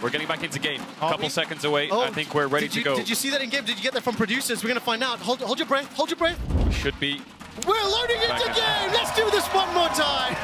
We're getting back into game. A couple seconds away. I think we're ready to go. Did you see that in game? Did you get that from producers? We're going to find out. Hold your breath. Hold your breath. We should be. We're loading into game. Let's do this one more time.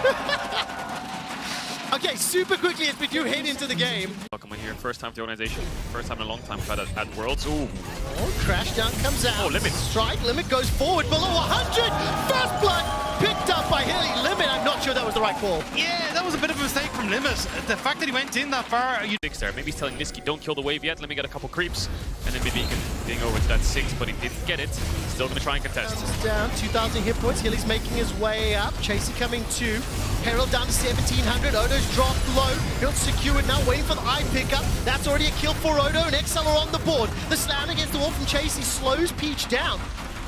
Okay, super quickly as we do head into the game. Welcome in here. First time to the organization. First time in a long time at Worlds. Ooh. Oh, crash down comes out. Oh, Limit. Strike. Limit goes forward below 100. First blood picked up by Hilly. Limit, I'm not sure that was the right call. Yeah, that was a bit of a mistake from Limit. The fact that he went in that far. Six there. Maybe he's telling Niski, don't kill the wave yet. Let me get a couple creeps. And then maybe he can being over to that 6, but he didn't get it. Still going to try and contest. Down 2,000 hit points. Hilly's making his way up. Chasey coming 2. Herald down to 1,700. Odo's dropped low. He'll secure it now, waiting for the eye pickup. That's already a kill for Odo, and XL are on the board. The slam against the wall from Chasey slows Peach down.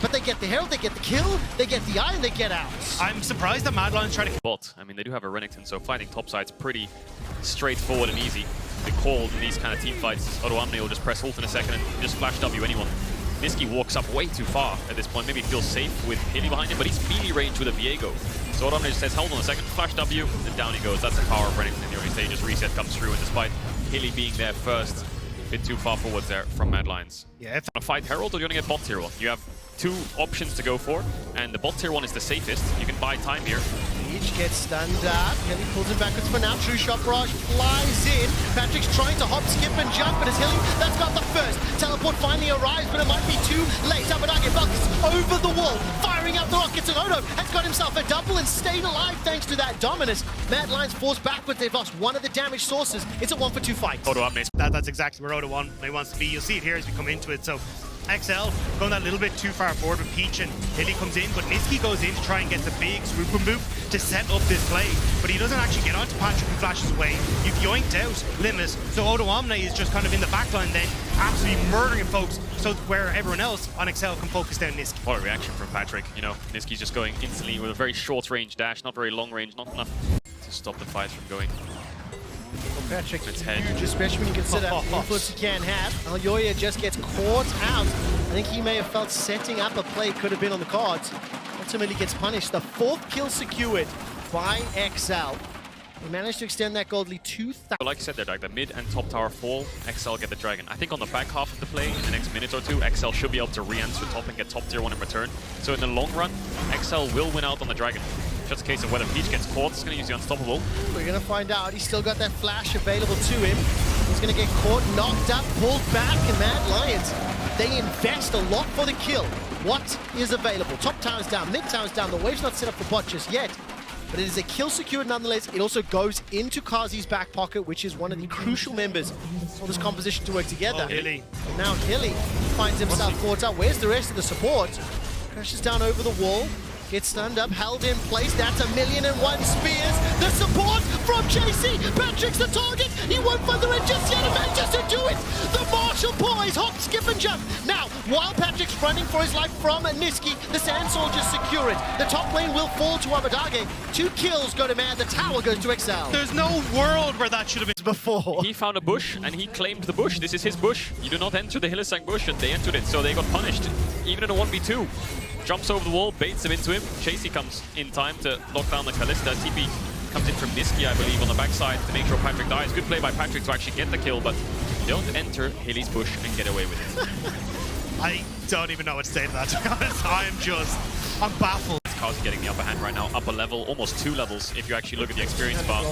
But they get the Herald, they get the kill, they get the eye, and they get out. I'm surprised that Mad Lion's trying to... Bot. I mean, they do have a Renekton, so fighting topside's pretty straightforward and easy. The call in these kind of team fights, Odo Omni will just press ult in a second and just flash W anyone. Niski walks up way too far at this point. Maybe he feels safe with Hilly behind him, but he's melee range with a Viego. So Odo Omni just says, hold on a second, flash W, and down he goes. That's the power of Renekton in the early stages. Reset comes through, and despite Hilly being there first, a bit too far forwards there from Mad Lions. Yeah, if... Want to fight Herald or do you want to get bot tier 1? You have 2 options to go for, and the bot tier 1 is the safest. You can buy time here. Peach gets stunned up. Hilly pulls him backwards for now. True shot barrage flies in. Patrick's trying to hop, skip, and jump, but it's Hilly that's got the first. Teleport finally arrives, but it might be too late. Abadage Falcons over the wall, firing up the rockets, and Odo has got himself a double and stayed alive thanks to that dominance. Mad Lions forced backwards. They've lost one of the damage sources. It's a 1-for-2 fight. Odo Omni. That's exactly where Odo wants to be. You'll see it here as we come into it. So XL going that little bit too far forward with Peach, and Hilly comes in, but Niski goes in to try and get the big swoop and boop to set up this play, but he doesn't actually get onto Patrick, who flashes away. You've yoinked out Limit, so Odo Omni is just kind of in the backline then, absolutely murdering folks, so where everyone else on XL can focus down Niski. What a reaction from Patrick. You know, Niski's just going instantly with a very short range dash, not very long range, not enough to stop the fight from going. Well, Patrick, It's head. huge, especially when you consider the influence he can have. Alyoya just gets caught out. I think he may have felt setting up a play could have been on the cards. Ultimately gets punished. The 4th kill secured by XL. He managed to extend that gold lead 2,000. Like I said there, Doug, the mid and top tower fall, XL get the dragon. I think on the back half of the play, in the next minute or 2, XL should be able to re-enter top and get top tier 1 in return. So in the long run, XL will win out on the dragon. Just a case of whether Peach gets caught, it's going to use the unstoppable. We're going to find out. He's still got that flash available to him. He's going to get caught, knocked up, pulled back, and Mad Lions, they invest a lot for the kill. What is available? Top tower's down, mid tower's down. The wave's not set up for bot just yet, but it is a kill secured nonetheless. It also goes into Kazi's back pocket, which is one of the crucial members for this composition to work together. Oh, Hilly. Now Hilly finds himself caught up. Where's the rest of the support? Crashes down over the wall. Gets stunned up, held in place. That's 1,000,001 spears. The support from Chasey. Patrick's the target. He won't find the red just yet. He manages to do it. The Marshall poise, hop, skip, and jump. Now, while Patrick's running for his life from Niski, the Sand Soldiers secure it. The top lane will fall to Abadage. 2 kills go to Mad. The tower goes to XL. There's no world where that should have been Before. He found a bush and he claimed the bush. This is his bush. You do not enter the Hylissang bush, and they entered it, so they got punished. Even in a 1v2. Jumps over the wall, baits him into him. Chasey comes in time to lock down the Kalista. TP comes in from Niski, I believe, on the backside to make sure Patrick dies. Good play by Patrick to actually get the kill, but you don't enter Hilly's bush and get away with it. I don't even know what to say to that, to be honest. I'm baffled. Kazi getting the upper hand right now, upper level, almost 2 levels if you actually look at the experience bar.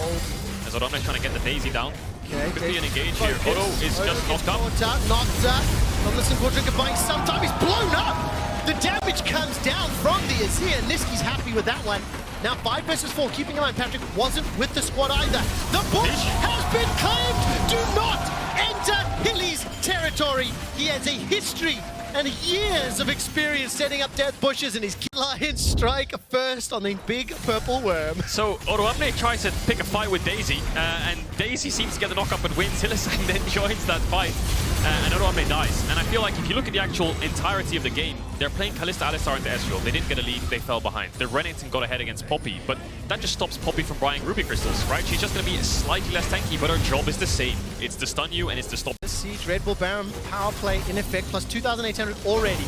As Odo trying to get the Daisy down. Okay, could be an engage here. Odo is just knocked up. Knocked up. Tomlinson Quadriga buying some time. He's blown up. The damage comes down from the Azir. Niski's happy with that one. Now 5 versus 4. Keeping in mind, Patrick wasn't with the squad either. The bush has been claimed. Do not enter Hilly's territory. He has a history and years of experience setting up death bushes, and his Lion strike first on the big purple worm. So Odo Omni tries to pick a fight with Daisy, and Daisy seems to get the knock-up and wins. Hylissang then joins that fight, and Odo Omni dies. And I feel like if you look at the actual entirety of the game, they're playing Kalista, Alistar into Ezreal. They didn't get a lead, they fell behind. The Renekton got ahead against Poppy, but that just stops Poppy from buying Ruby Crystals, right? She's just going to be slightly less tanky, but her job is the same. It's to stun you and it's to stop. Siege, Red Bull Baron, power play in effect, plus 2,800 already.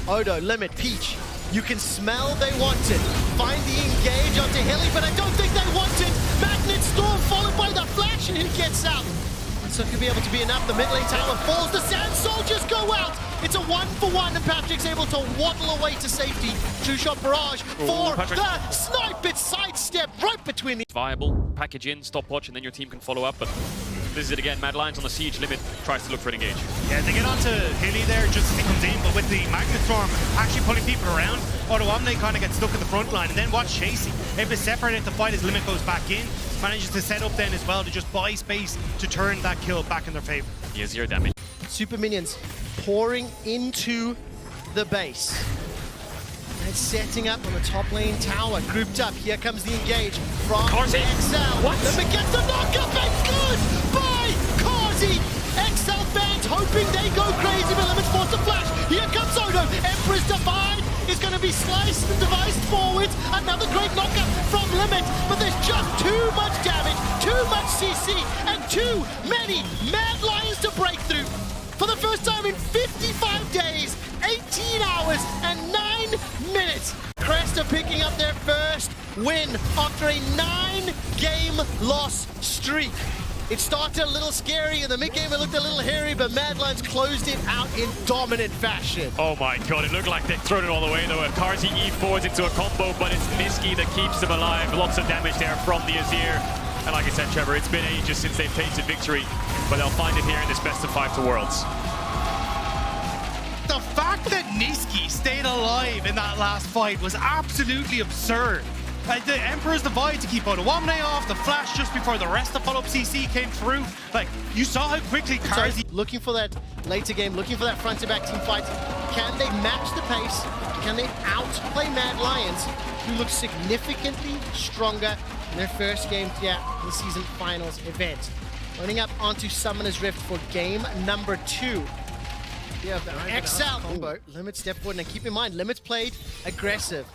Odo, Limit, Peach. You can smell they want it. Find the engage onto Hilly, but I don't think they want it. Magnet Storm followed by the flash, and he gets out. XL could be able to be enough. The mid lane tower falls. The Sand Soldiers go out. It's a 1-for-1, and Patrick's able to waddle away to safety. True shot barrage for the snipe. It's sidestep right between the... Viable, package in, stopwatch, and then your team can follow up. But this is it again. Mad Lions on the siege. Limit tries to look for an engage. Yeah, they get onto Hilly there just as he comes in, but with the Magnet Storm actually pulling people around, OPLoLReplay kind of gets stuck in the front line, and then watch Chasey able to separate the fight as Limit goes back in, manages to set up then as well to just buy space to turn that kill back in their favor. He has 0 damage. Super minions pouring into the base. And setting up on the top lane tower, grouped up. Here comes the engage from Carzzy. XL. What? Limit gets the knockup, and good by Carzzy. XL fans hoping they go crazy, but Limit's forced to flash. Here comes Odo. Emperor's Divide is going to be sliced and devised forwards. Another great knockup from Limit, but there's just too much damage, too much CC, and too many Mad Lions to break through. For the first time in 55 days, 18 hours, and 9 minutes. Crest are picking up their first win after a 9-game loss streak. It started a little scary, in the mid-game it looked a little hairy, but Mad Lions closed it out in dominant fashion. Oh my god, it looked like they'd thrown it all the way though. Carzzy E forwards into a combo, but it's Nisqy that keeps them alive. Lots of damage there from the Azir. And like I said, Trevor, it's been ages since they've tasted victory, but they'll find it here in this best of 5 to Worlds. The fact that Nisqy stayed alive in that last fight was absolutely absurd. The Emperor's Divide to keep OPLoLReplay off, the flash just before the rest of follow-up CC came through. Like, you saw how quickly Carzzy... Looking for that later game, looking for that front-to-back team fight. Can they match the pace? Can they outplay Mad Lions, who look significantly stronger in their first game in the season finals event? Running up onto Summoner's Rift for game number 2. Yeah, the XL combo. Limit step forward, and keep in mind, Limit's played aggressive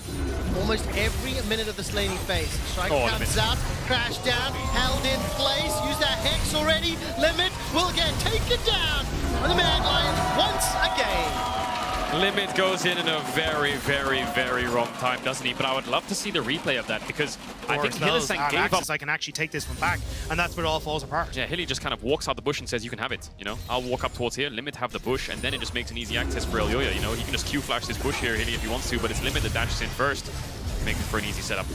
almost every minute of this laning phase. Strike comes out, crash down, held in place, use that Hex already. Limit will again take it down on the Mad Lions once again. Limit goes in a very, very, very wrong time, doesn't he? But I would love to see the replay of that, because I think Hylissang gave up. I can actually take this one back, and that's where it all falls apart. Yeah, Hilly just kind of walks out the bush and says, you can have it, you know? I'll walk up towards here, Limit have the bush, and then it just makes an easy access for Elyoya, you know? He can just Q-flash this bush here, Hilly, if he wants to, but it's Limit that dashes in first, making for an easy setup.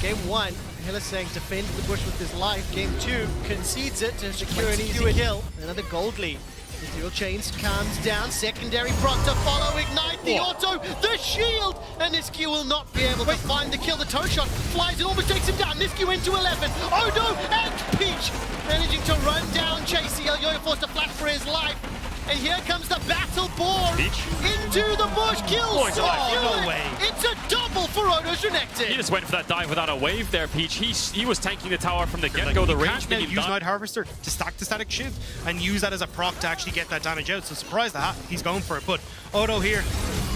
Game 1, Hylissang defended the bush with his life. Game 2, concedes it to secure an easy kill. Another gold lead. The dual chains comes down, secondary proc to follow, ignite the auto, the shield, and Nisqy will not be able to find the kill. The toe shot flies and almost takes him down. Nisqy went to 11. Odo and Peach managing to run down Chasey. Elyoya forced to flash for his life. And here comes the battle born into the bush, kills. No way. It's a double for Odo's Renekton. He just went for that dive without a wave there, Peach. He was tanking the tower from the get-go. The range minion use Night Harvester to stack the Static Shiv and use that as a proc to actually get that damage out. So surprised that he's going for it. But Odo here,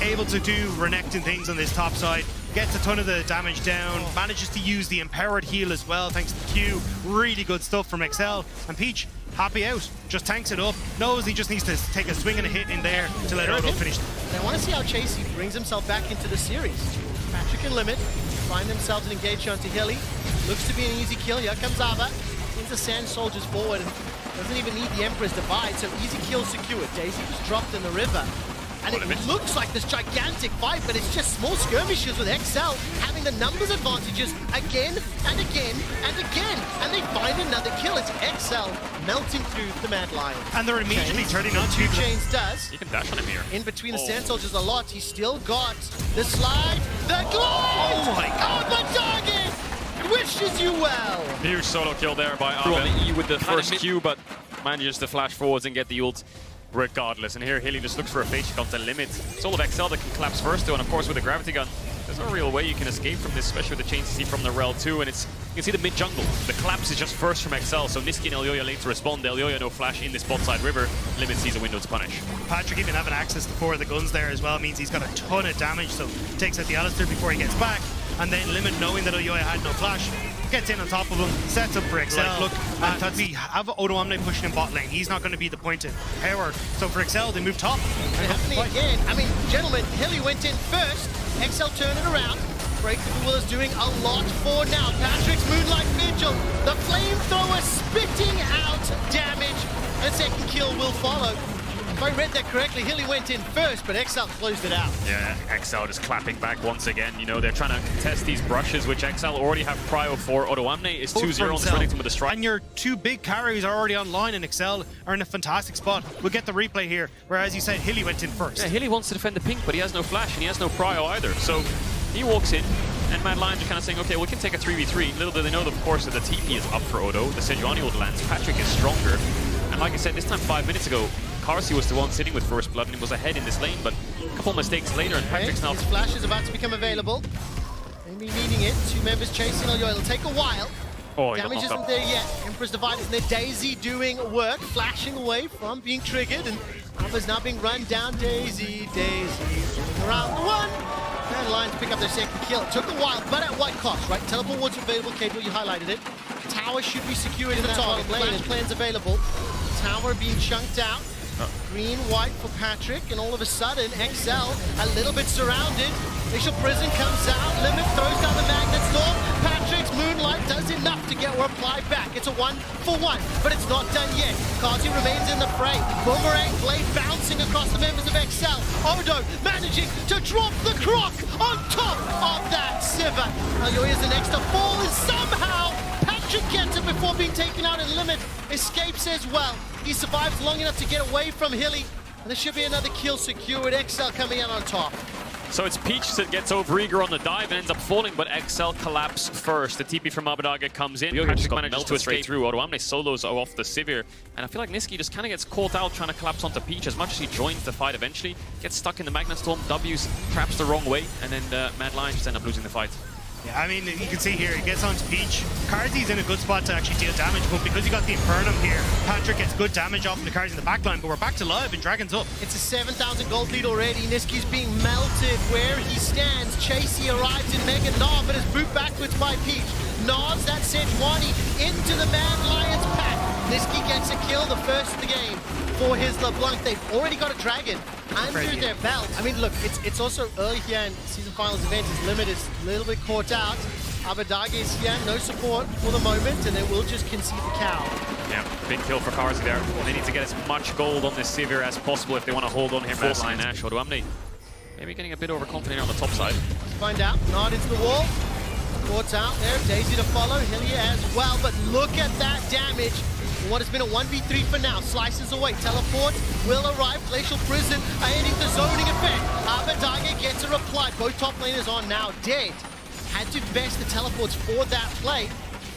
able to do Renekton things on this top side. Gets a ton of the damage down, manages to use the Empowered heal as well, thanks to Q. Really good stuff from XL. And Peach, happy out, just tanks it up, knows he just needs to take a swing and a hit in there to let Odo finish. And I want to see how Chasey brings himself back into the series. Patrick and Limit find themselves an engage onto Hilly. Looks to be an easy kill. Here comes Ava. Sends the Sand Soldiers forward and doesn't even need the Emperor's Divide, so easy kill secured. Daisy was dropped in the river. And it looks like this gigantic fight, but it's just small skirmishes with XL having the numbers advantages again and again and again. And they find another kill. It's XL melting through the Mad Lion. And they're immediately turning on Two Chains does. You can dash on him here. In between the Sand Soldiers a lot. He's still got the slide, the glide! Oh my god! On the target! Wishes you well! Huge solo kill there by Ava. On the E with the first Q, but manages to flash forwards and get the ult regardless. And here Hilly just looks for a fate shot to Limit. It's all of XL that can collapse first though, and of course with the gravity gun, there's no real way you can escape from this, especially with the chains you see from the Rel too. And it's, you can see the mid jungle. The collapse is just first from XL, so Nisqy and Elyoya late to respond. Elyoya no flash in this bot side river. Limit sees a window to punish. Patrick even having access to 4 of the guns there as well means he's got a ton of damage, so takes out the Alistair before he gets back. And then Limit, knowing that Elyoya had no flash, gets in on top of him, sets up for XL. Look, we have OPLoLReplay pushing in bot lane. He's not going to be the point of power. So for XL, they move top. Happening again. I mean, gentlemen, Hilly went in first. XL turned it around. Breakthrough is doing a lot for now. Patrick's Moonlight Vigil. The flamethrower spitting out damage second kill will follow. If I read that correctly, Hilly went in first, but XL closed it out. Yeah, XL just clapping back once again. You know, they're trying to contest these brushes, which XL already have prio for. Odoamne is 2-0 on the Reddington with a strike. And your two big carries are already online, and XL are in a fantastic spot. We'll get the replay here, where, as you said, Hilly went in first. Yeah, Hilly wants to defend the pink, but he has no flash, and he has no prio either. So he walks in, and Mad Lions are kind of saying, okay, we can take a 3v3. Little do they know, of course, that the TP is up for Odo. The Sejuani ult lands. Patrick is stronger. And like I said, this time 5 minutes ago, Karsi was the one sitting with first blood and he was ahead in this lane, but a couple mistakes later and Patrick's now... His flash is about to become available. Maybe needing it. Two members chasing Elyo. It'll take a while. Oh, Damage isn't there yet. Emperor's Divide is there. Daisy doing work, flashing away from being triggered, and Alpha's now being run down. Daisy around the one. And Lions pick up their second kill. It took a while, but at what cost, right? Teleport was available, Cable, you highlighted it. Tower should be secured in the target lane, and plans available. Tower being chunked out. Green, white for Patrick, and all of a sudden, XL a little bit surrounded. Initial Prison comes out, Limit throws down the Magnet Storm. Patrick's Moonlight does enough to get reply back. It's a 1-for-1, but it's not done yet. Kazi remains in the fray. Boomerang blade bouncing across the members of XL. Odo managing to drop the croc on top of that Sivir. Elyo is the next to fall, and somehow Patrick gets it before being taken out, and Limit escapes as well. He survives long enough to get away from Hilly, and there should be another kill secured. XL coming out on top. So it's Peach that gets over Eager on the dive and ends up falling, but XL collapse first. The TP from Abbedagge comes in. Patrick manages to escape through. Odoamne solos off the Sivir, and I feel like Nisqy just kind of gets caught out trying to collapse onto Peach. As much as he joins the fight eventually, gets stuck in the Magnet Storm, W's traps the wrong way, and then Mad Lions just end up losing the fight. Yeah, I mean, you can see here, he gets onto Peach. Karzi's in a good spot to actually deal damage, but because he got the Infernum here, Patrick gets good damage off the Karzi in the backline, but we're back to live and Dragon's up. It's a 7,000 gold lead already. Nisqy's being melted where he stands. Chasey arrives in Mega Gnaw, but is boot backwards by Peach. Gnaws that Sejuani into the Mad Lions pack. Nisqy gets a kill, the first of the game for his LeBlanc. They've already got a Dragon under their belt. I mean, look, it's also early here in season finals event. His Limit is a little bit caught out. Abbedagge is here, no support for the moment, and they will just concede the cow. Yeah, big kill for Karsi there. They need to get as much gold on this Sivir as possible if they want to hold on here. Mad Lions. Ash, Odoamne maybe getting a bit overconfident on the top side. Let's find out. Nod into the wall. Caught out there. Daisy to follow. Hilly as well, but look at that damage. What has been a 1v3 for now. Slices away. Teleport will arrive. Glacial Prison ending the zoning effect. Abbedagge gets a reply. Both top laners are now dead. Had to invest the teleports for that play.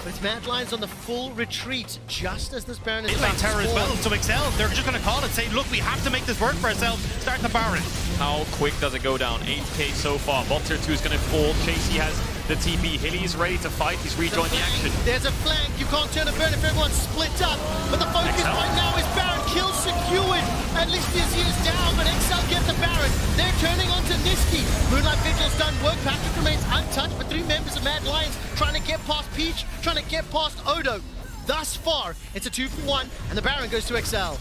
But it's Mad Lions on the full retreat just as this Baron is about to terror as well. spawn. So XL, they're just going to call it, say, look, we have to make this work for ourselves. Start the Baron. How quick does it go down? 8k so far. Bot tier 2 is going to fall. Chasey has the TP. Hilly's ready to fight. He's rejoined the action. There's a flank. You can't turn a burn if everyone's split up. But the focus right now is Baron. Kill secured. At least this is down, but XL get the Baron. They're turning onto Nisqy. Moonlight Vigil's done work. Patrick remains untouched, but three members of Mad Lions trying to get past Peach, trying to get past Odo. Thus far, it's a 2-for-1, and the Baron goes to XL.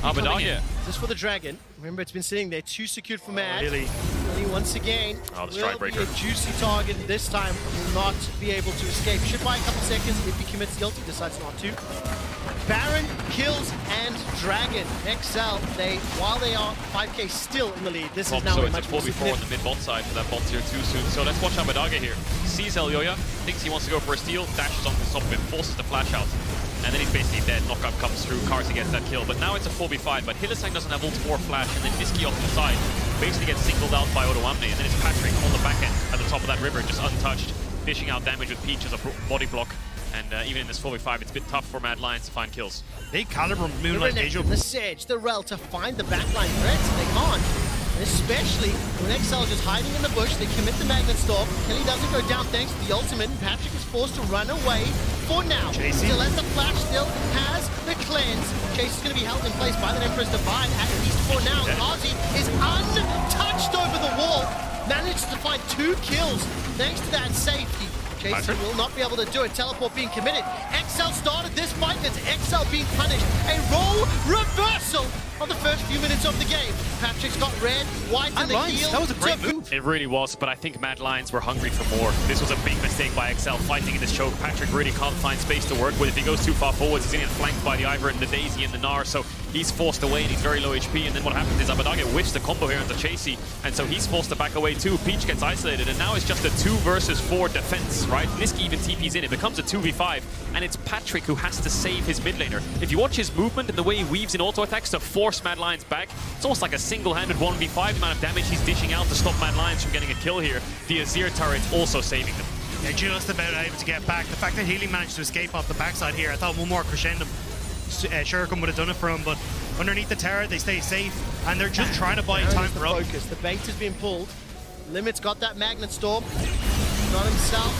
Abbedagge. Just for the Dragon. Remember, it's been sitting there, too secured for Mad. Really? Once again, the will strike be breaker. a juicy target. This time, will not be able to escape. Should buy a couple seconds if he commits the ult. He decides not to. Baron, kills, and Dragon. XL, while they are 5k still in the lead, this is now so a it's a much more 4v4 on the mid-bot side for that bot tier 2 soon. So let's watch Abbedagge here. Sees Elyoya, thinks he wants to go for a steal, dashes on the top of him, forces the flash out. And then he's basically dead. Knockup comes through, Karsi gets that kill. But now it's a 4v5, but Hylissang doesn't have ult or flash, and then Nisqy off to the side basically gets singled out by Odoamne, and then it's Patrick on the back end at the top of that river, just untouched, dishing out damage with Peach as a body block. And even in this 4v5, it's a bit tough for Mad Lions to find kills. Big caliber Moonlight Vigil. The Sedge, the Rel to find the backline threats, they can't. And especially when XL is just hiding in the bush, they commit the Magnet Storm. Hilly doesn't go down thanks to the ultimate, and Patrick is forced to run away for now. Chasey. Still has the flash, still has the cleanse. Chase is going to be held in place by the Emperor's Divide, at least for now. Kazi is untouched over the wall. Managed to find 2 kills thanks to that safety. Chasey will not be able to do it. Teleport being committed. XL started this fight. That's XL being punished. A role reversal on the first few minutes of the game. Patrick's got red, white, and the heel. That was a great move. It really was, but I think Mad Lions were hungry for more. This was a big mistake by XL fighting in this choke. Patrick really can't find space to work with. If he goes too far forwards, he's going to get flanked by the Ivor and the Daisy and the Gnar, so he's forced away and he's very low HP. And then what happens is Abadage whiffs the combo here into Chasey, and so he's forced to back away too. Peach gets isolated, and now it's just a 2 versus 4 defense, right? Niski even TP's in. It becomes a 2v5, and it's Patrick who has to save his mid laner. If you watch his movement and the way he weaves in auto attacks to force Mad Lions back, it's almost like a single-handed 1v5 amount of damage he's dishing out to stop Mad Lions from getting a kill here. The Azir turret also saving them. They're just about able to get back. The fact that Healy managed to escape off the backside here, I thought one more crescendo Shuriken would have done it for him, but underneath the tower they stay safe, and they're just trying to buy time for up. The bait has been pulled. Limit's got that Magnet Storm. Got himself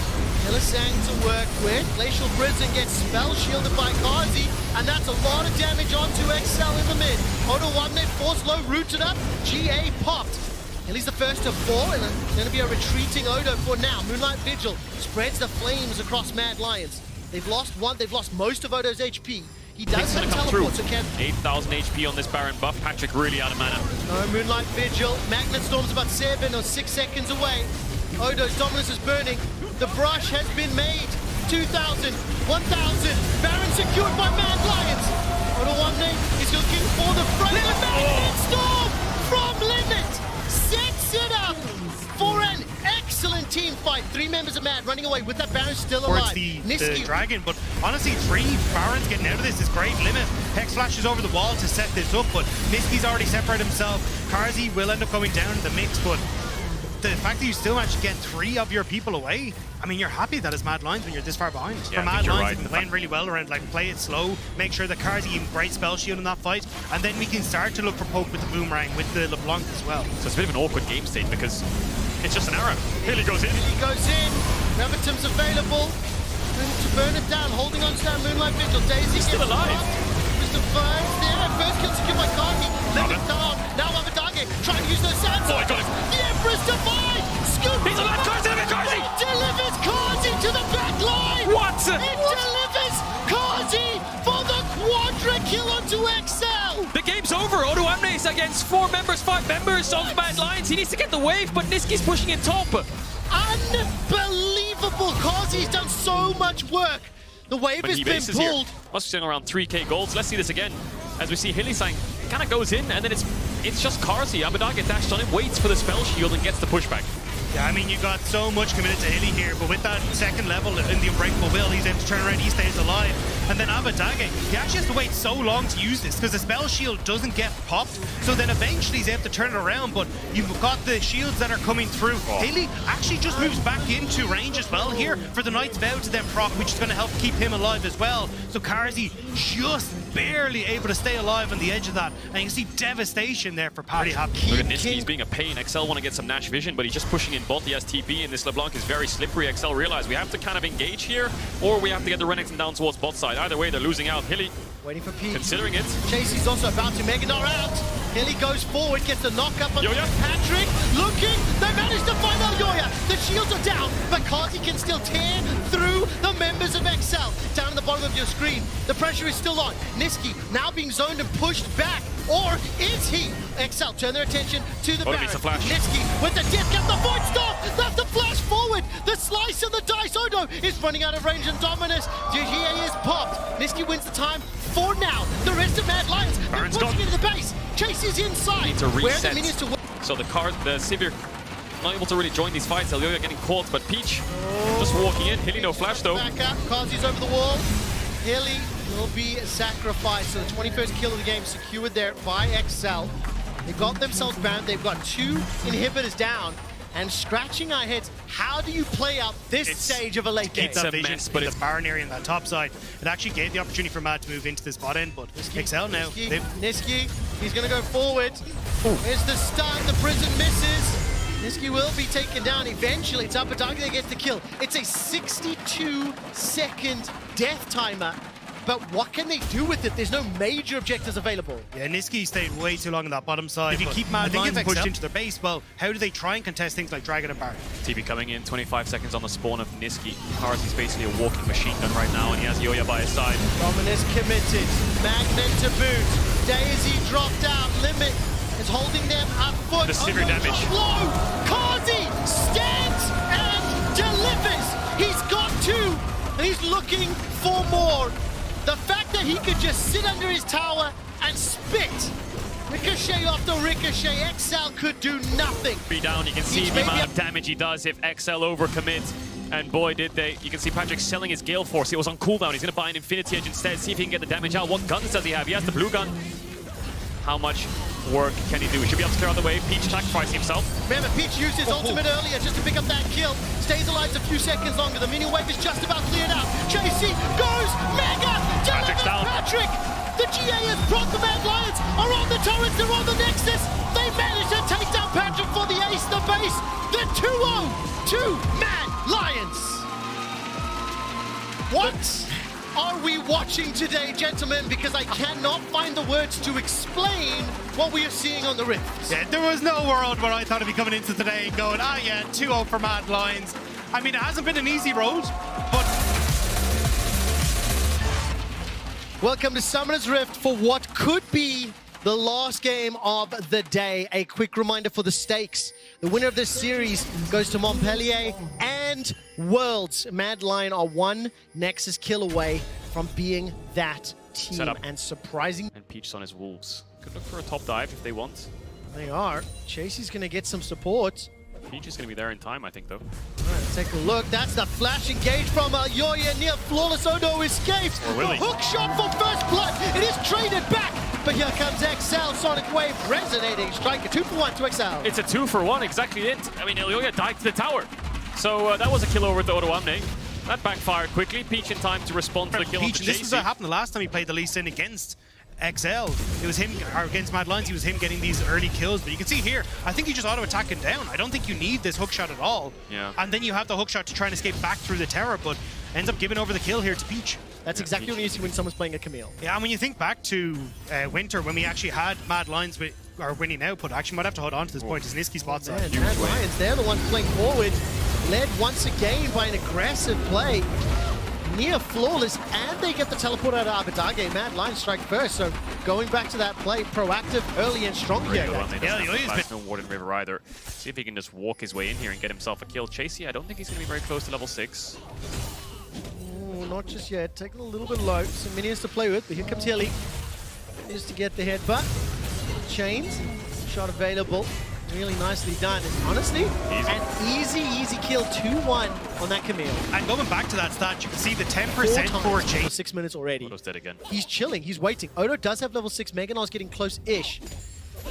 Illisang to work with. Glacial Prison gets spell shielded by Kazi, and that's a lot of damage onto XL in the mid. Odo 1-net force low rooted up. GA popped. Hilly's the first to fall, and it's going to be a retreating Odo for now. Moonlight Vigil spreads the flames across Mad Lions. They've lost one, they've lost most of Odo's HP. He does have teleport, so can 8,000 HP on this Baron buff. Patrick really out of mana. No Moonlight Vigil. Magnet Storm's about 7 or 6 seconds away. Odo's dominance is burning. The brush has been made. 2,000, 1,000. Baron secured by Mad Lions. Odo 1-net is looking for the front. Magnet Storm from Limit sets it up for an excellent team fight. 3 members of Mad running away with that Baron still alive. The dragon, but honestly 3 Barons getting out of this is great. Limit Hex flashes over the wall to set this up, but Niski's already separated himself. Karzi will end up going down in the mix, but the fact that you still managed to get 3 of your people away, I mean, you're happy that it's Mad Lions when you're this far behind. Yeah, for Mad Lions, you've been playing really well around, like, play it slow, make sure that Karzi even great spell shield in that fight, and then we can start to look for poke with the Boomerang, with the LeBlanc as well. So it's a bit of an awkward game state because it's just an arrow. Hilly goes in. Hilly goes in. Revitum's available. To burn it down, holding on to that Moonlight Vigil. Daisy still alive. Mr. Burns there. First kill secured by Kazi. Limit down. Now Abadage trying to use those sands. Oh, I got him. The Emperor's Divide. Scoop. He's alive. Karzi! Delivers Kazi to the back line. What? It delivers Kazi for the quadra kill onto XL. The game's over. Odo Amnes against 4 members, 5 members of Mad Lions. He needs to get the wave, but Niski's pushing in top. Unbelievable. Kazi's done so much work. The wave has been pulled. Here. Must be sitting around 3k golds. Let's see this again. As we see Hilly saying, kind of goes in, and then it's just Karzi. Abadage dashed on him, waits for the spell shield, and gets the pushback. Yeah, I mean, you got so much committed to Hilly here, but with that second level in the Unbreakable Will, he's able to turn around, he stays alive. And then Abadage, he actually has to wait so long to use this because the spell shield doesn't get popped. So then eventually he's able to turn it around, but you've got the shields that are coming through. Hilly actually just moves back into range as well here for the Knight's Vow to then proc, which is going to help keep him alive as well. So Karzi just barely able to stay alive on the edge of that. And you can see devastation there for Patrick. Look at Niski, he's being a pain. XL want to get some Nash vision, but he's just pushing in bot. He has TP, and this LeBlanc is very slippery. XL realize we have to kind of engage here, or we have to get the Renekton down towards bot side. Either way, they're losing out. Hilly waiting for Peach. Considering it. Chasey's also about to Mega Gnar out. Hilly goes forward, gets the knock up on Yoya. Patrick. Looking, they managed to find out Yoya. The shields are down, but Kazi can still tear through the members of XL. Down at the bottom of your screen, the pressure is still on. Niski now being zoned and pushed back. Or is he? XL turn their attention to the Baron. Niski with the dip, get the Void Star, left the flash forward. The slice and the dice. Odo is running out of range and dominance. GA is popped. Niski wins the time for now. The rest of Mad Lions, they're pushing into the base. Chase is inside. Need to reset. Where the minions to win. So the Sivir not able to really join these fights. Elioya getting caught, but Peach just walking in. Hilly no flash though. Back up, Kazi's over the wall. Hilly will be sacrificed. So the 21st kill of the game secured there by XL. They got themselves banned. They've got 2 inhibitors down. And scratching our heads, how do you play out this stage of a late game? It's a mess, but it's Baron area in that top side. It actually gave the opportunity for Mad to move into this bot end, but XL now. Niski, he's going to go forward. Here's the stun, the prison misses. Niski will be taken down eventually. It's Abadage that gets the kill. It's a 62-second death timer. But what can they do with it? There's no major objectives available. Yeah, Niski stayed way too long on that bottom side. If you keep Mad Lions pushed into their base, well, how do they try and contest things like Dragon and Baron? TP coming in, 25 seconds on the spawn of Niski. Karzi's basically a walking machine gun right now, and he has Yoya by his side. Dominus committed. Magnet to boot. Daisy dropped out. Limit is holding them up foot. The severe damage. Low. Kazi stands and delivers. He's got two, and he's looking for more. The fact that he could just sit under his tower and spit ricochet after ricochet, XL could do nothing. Be down, you can see the amount of damage he does if XL overcommits. And boy, did they. You can see Patrick selling his Gale Force. It was on cooldown. He's going to buy an Infinity Edge instead, see if he can get the damage out. What guns does he have? He has the blue gun. How much work can he do? He should be able to clear out the way. Peach sacrificing himself. Remember, Peach used his ultimate earlier just to pick up that kill. Stays alive a few seconds longer. The mini wave is just about cleared out. JC goes mega. Patrick's down. Patrick. The GA has brought the Mad Lions. Are on the turrets. They're on the Nexus. They managed to take down Patrick for the ace, the base. The 2-0 to Mad Lions. What are we watching today, gentlemen? Because I cannot find the words to explain what we are seeing on the Rift. Yeah, there was no world where I thought I'd be coming into today and going, ah yeah, 2-0 for Mad Lions. I mean, it hasn't been an easy road, but... Welcome to Summoner's Rift for what could be the last game of the day. A quick reminder for the stakes. The winner of this series goes to Montpellier and Worlds. Mad Lion are one Nexus kill away from being that team. Set up. And surprising. And Peach's on his Wolves. Could look for a top dive if they want. They are. Chasey's going to get some support. Peach is going to be there in time, I think, though. All right, take a look. That's the flash engage from Yoya. Near flawless. Odo escapes. Or will he? Hook shot for first blood. It is traded back. But here comes XL. Sonic Wave resonating. Strike a 2-for-1 to XL. It's a 2-for-1, exactly it. I mean, Yoya died to the tower. So that was a kill over to Odo Amne. That backfired quickly. Peach in time to respond to the kill. Peach, onto this was JC. what happened the last time he played the Lee Sin against XL. It was him, or against Mad Lions, it was him getting these early kills. But you can see here, I think you just auto-attack him down. I don't think you need this hook shot at all. Yeah. And then you have the hook shot to try and escape back through the tower, but ends up giving over the kill here to Peach. That's exactly what you see when someone's playing a Camille. Yeah, and when you think back to Winter, when we actually had Mad Lions with our winning output, actually might have to hold on to this point as Niski spots Man, it. Mad Lions, they're the ones playing forward. Led once again by an aggressive play. Near flawless, and they get the teleport out of Abadage. Mad Lions strike first, so going back to that play, proactive, early and strong here. Yeah, no Warden River either. See if he can just walk his way in here and get himself a kill. Chasey, I don't think he's going to be very close to level 6. Ooh, not just yet. Taking a little bit low. Some minions to play with, but here comes Hilly. Is to get the headbutt. Chains. Shot available. Really nicely done. And honestly, an easy kill 2-1 on that Camille. And going back to that stat, you can see the 10% for Chase. 6 minutes already. Odo's dead again. He's chilling. He's waiting. Odo does have level 6. Meganar's getting close-ish.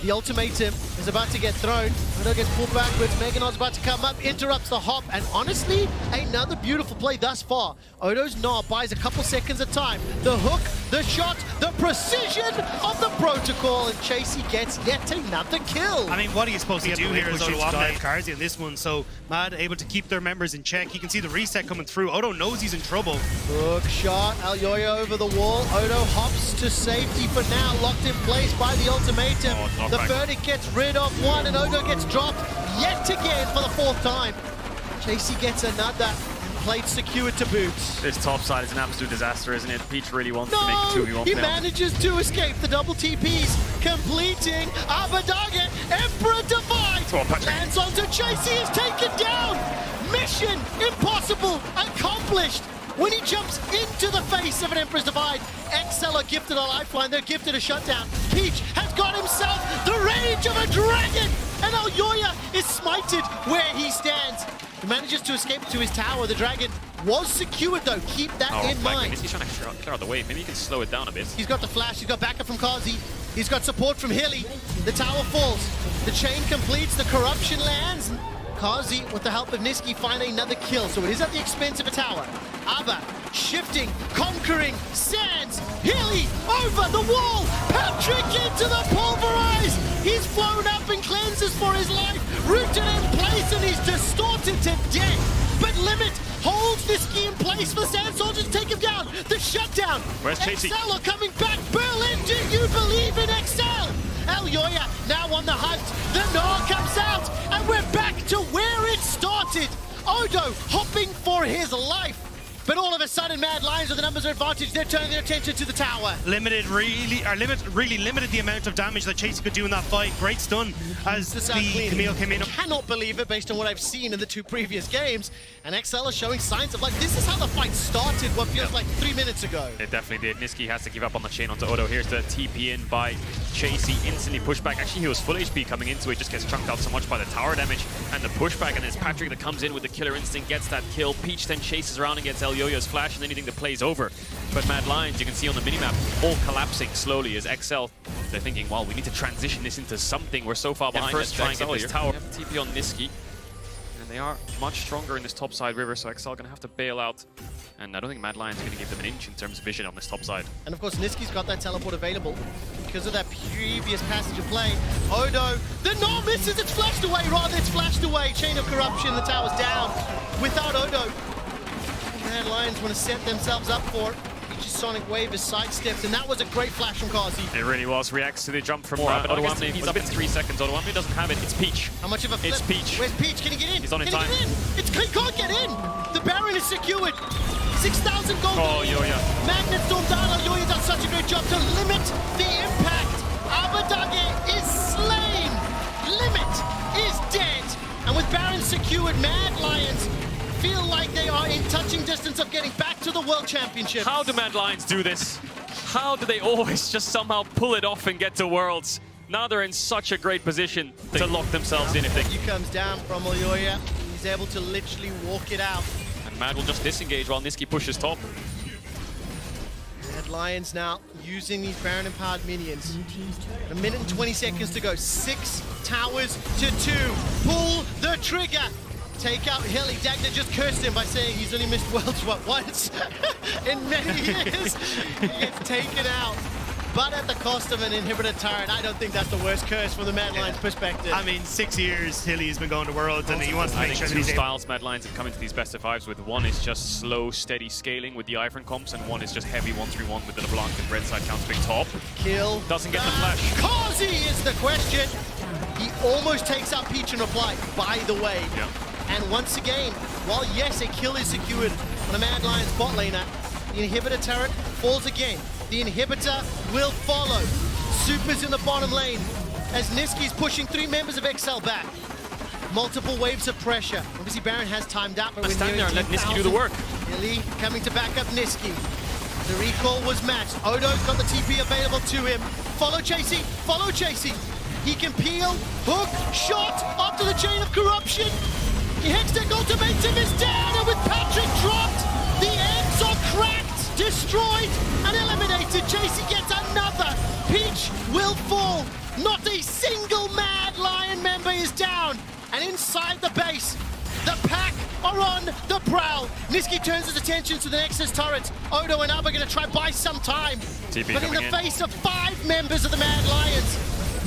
The ultimatum is about to get thrown. Odo gets pulled backwards. Meganar's about to come up, interrupts the hop, and honestly, another beautiful play thus far. Odo's knob buys a couple seconds of time. The hook, the shot, the precision of the protocol, and Chasey gets yet another kill. I mean, what are you supposed to do here is Odo dive Karzi in this one, so Mad able to keep their members in check. You can see the reset coming through. Odo knows he's in trouble. Hook shot, Alyoya over the wall. Odo hops to safety for now, locked in place by the ultimatum. The verdict gets rid of one, and Odo gets dropped yet again for the 4th time. Chasey gets another, and plate secured to boots. This top side is an absolute disaster, isn't it? Peach really wants to make a 2v1 he now. manages to escape the double TPs, completing Abadage, Emperor Divide, lands onto Chasey, is taken down. Mission impossible, accomplished. When he jumps into the face of an Emperor's Divide, XL are gifted a lifeline, they're gifted a shutdown. Peach has got himself the rage of a dragon, and Alyoya is smited where he stands. He manages to escape to his tower. The dragon was secured though, keep that in mind. He's trying to clear out the wave, maybe he can slow it down a bit. He's got the flash, he's got backup from Kazi, he's got support from Hilly. The tower falls, the chain completes, the corruption lands. Kazi, with the help of Niski, find another kill, so it is at the expense of a tower. Abba, shifting, conquering, Sands, Hilly, over the wall, Patrick into the pulverize! He's flown up and cleanses for his life, rooted in place, and he's distorted to death. But Limit holds Niski in place for Sand Soldier to take him down. The shutdown. Where's Chasey? XL are coming back. Berlin, do you believe in XL? Alyoya now on the hunt. The Gnar comes out, and we're back to where it started. Odo hopping for his life. But all of a sudden, Mad Lions with the numbers advantage, they're turning their attention to the tower. Really limited the amount of damage that Chasey could do in that fight. Great stun as the Camille came in. I cannot believe it based on what I've seen in the 2 previous games. And XL are showing signs of, like, this is how the fight started what feels like 3 minutes ago. It definitely did. Niski has to give up on the chain onto Odo. Here's the TP in by Chasey. Instantly pushback. Actually, he was full HP coming into it. Just gets chunked out so much by the tower damage and the pushback. And it's Patrick that comes in with the killer instinct, gets that kill. Peach then chases around and gets El Yoyo's flash and anything that plays over. But Mad Lions, you can see on the minimap, all collapsing slowly as XL, they're thinking, well, we need to transition this into something. We're so far behind. Let's try and get this tower. TP on Niski. And they are much stronger in this top side river, so XL going to have to bail out. And I don't think Mad Lions are going to give them an inch in terms of vision on this top side. And of course, Niski's got that teleport available because of that previous passage of play. Odo, the no misses, it's flashed away, rather it's flashed away. Chain of corruption, the tower's down. Without Odo, Mad Lions want to set themselves up for it. Peach's Sonic Wave is sidestepped, and that was a great flash from Kazi. It really was. Reacts to the jump from OdoamNE. He's up in 3 seconds. OdoamNE doesn't have it. It's Peach. How much of a flip? It's Peach. Where's Peach? Can he get in? He's on in time. He can't get in. The Baron is secured. 6,000 gold. Oh, Yoya. Magnet Storm down. Yoya does such a great job to limit the impact. Abadage is slain. Limit is dead. And with Baron secured, Mad Lions feel like they are in touching distance of getting back to the World Championship. How do Mad Lions do this? How do they always just somehow pull it off and get to Worlds? Now they're in such a great position to lock themselves in if they... He comes down from Yoya. He's able to literally walk it out. And Mad will just disengage while Niski pushes top. Mad Lions now using these Baron-empowered minions. 1 minute and 20 seconds to go. 6 towers to 2. Pull the trigger. Take out Hilly. Dagner just cursed him by saying he's only missed Worlds, what, once in many years. He gets taken out, but at the cost of an inhibitor turret. I don't think that's the worst curse from the Mad Lions perspective. I mean, 6 years Hilly's been going to Worlds, and he wants to make sure that he's styles Mad Lions have come into these best of 5s with. One is just slow, steady scaling with the Ivern comps, and one is just heavy 1-3-1 with the LeBlanc and red side countering top. Kill. Doesn't get the flash. Kazi is the question. He almost takes out Peach in reply, by the way. Yeah. And once again, while yes, a kill is secured on a Mad Lions bot laner, the inhibitor turret falls again. The inhibitor will follow. Super's in the bottom lane as Niski's pushing 3 members of XL back. Multiple waves of pressure. Obviously, Baron has timed out, but we're stand there and let Niski do the work. Hilly coming to back up Niski. The recall was matched. Odo's got the TP available to him. Follow Chasey, follow Chasey. He can peel, hook, shot, after the chain of corruption. Hextech ultimatum is down, and with Patrick dropped, the ends are cracked, destroyed, and eliminated. Chasey gets another. Peach will fall. Not a single Mad Lion member is down. And inside the base, the pack are on the prowl. Niski turns his attention to the Nexus turret. Odo and Ab are going to try buy some time. But in the face of 5 members of the Mad Lions,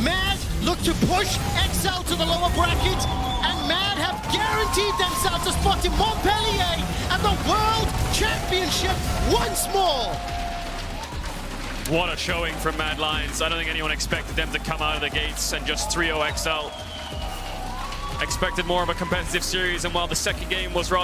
Mad look to push XL to the lower bracket, and Mad have guaranteed themselves a spot in Montpellier at the World Championship once more. What a showing from Mad Lions. I don't think anyone expected them to come out of the gates and just 3-0 XL. Expected more of a competitive series, and while the second game was rather